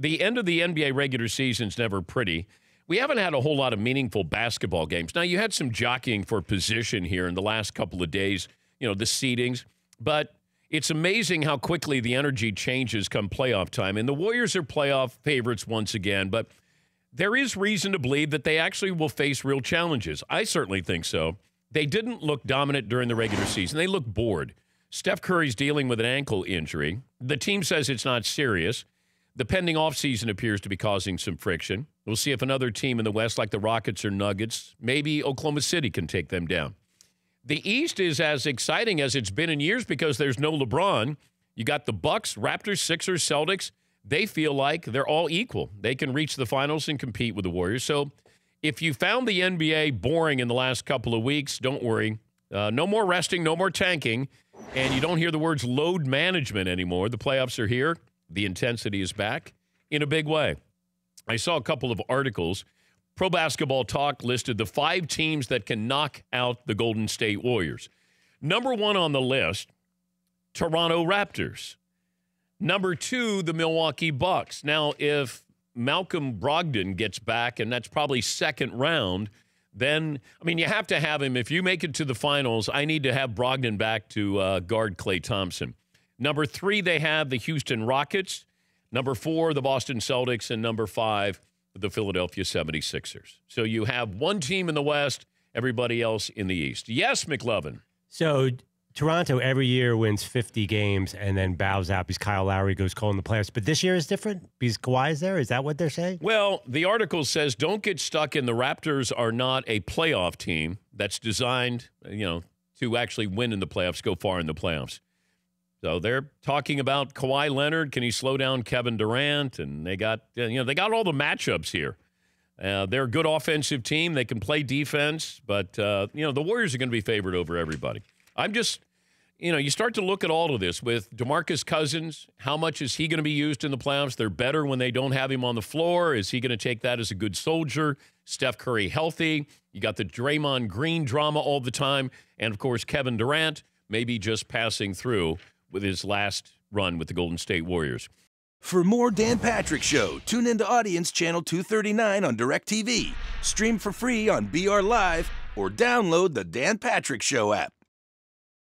the end of the NBA regular season is never pretty. We haven't had a whole lot of meaningful basketball games. Now, you had some jockeying for position here in the last couple of days, the seedings. But it's amazing how quickly the energy changes come playoff time. And the Warriors are playoff favorites once again. But there is reason to believe that they actually will face real challenges. I certainly think so. They didn't look dominant during the regular season. They look bored. Steph Curry's dealing with an ankle injury. The team says it's not serious. The pending offseason appears to be causing some friction. We'll see if another team in the West, like the Rockets or Nuggets, maybe Oklahoma City can take them down. The East is as exciting as it's been in years because there's no LeBron. You got the Bucks, Raptors, Sixers, Celtics. They feel like they're all equal. They can reach the finals and compete with the Warriors. So if you found the NBA boring in the last couple of weeks, don't worry. No more resting, no more tanking, and you don't hear the words load management anymore. The playoffs are here. The intensity is back in a big way. I saw a couple of articles. Pro Basketball Talk listed the 5 teams that can knock out the Golden State Warriors. Number 1 on the list, Toronto Raptors. Number 2, the Milwaukee Bucks. Now, if Malcolm Brogdon gets back, and that's probably second round, then, you have to have him. If you make it to the finals, I need to have Brogdon back to guard Klay Thompson. Number 3, they have the Houston Rockets. Number 4, the Boston Celtics. And number 5, the Philadelphia 76ers. So you have one team in the West, everybody else in the East. Yes, McLovin. So Toronto every year wins 50 games and then bows out because Kyle Lowry goes cold in the playoffs. But this year is different because Kawhi is there? Is that what they're saying? Well, the article says don't get stuck in the Raptors are not a playoff team that's designed, to actually win in the playoffs, go far in the playoffs. So they're talking about Kawhi Leonard. Can he slow down Kevin Durant? And they got, they got all the matchups here. They're a good offensive team. They can play defense, but the Warriors are going to be favored over everybody. I'm just, you start to look at all of this with DeMarcus Cousins. How much is he going to be used in the playoffs? They're better when they don't have him on the floor. Is he going to take that as a good soldier? Steph Curry healthy. You got the Draymond Green drama all the time. And, of course, Kevin Durant maybe just passing through with his last run with the Golden State Warriors. For more Dan Patrick Show, tune into Audience Channel 239 on DirecTV. Stream for free on BR Live or download the Dan Patrick Show app.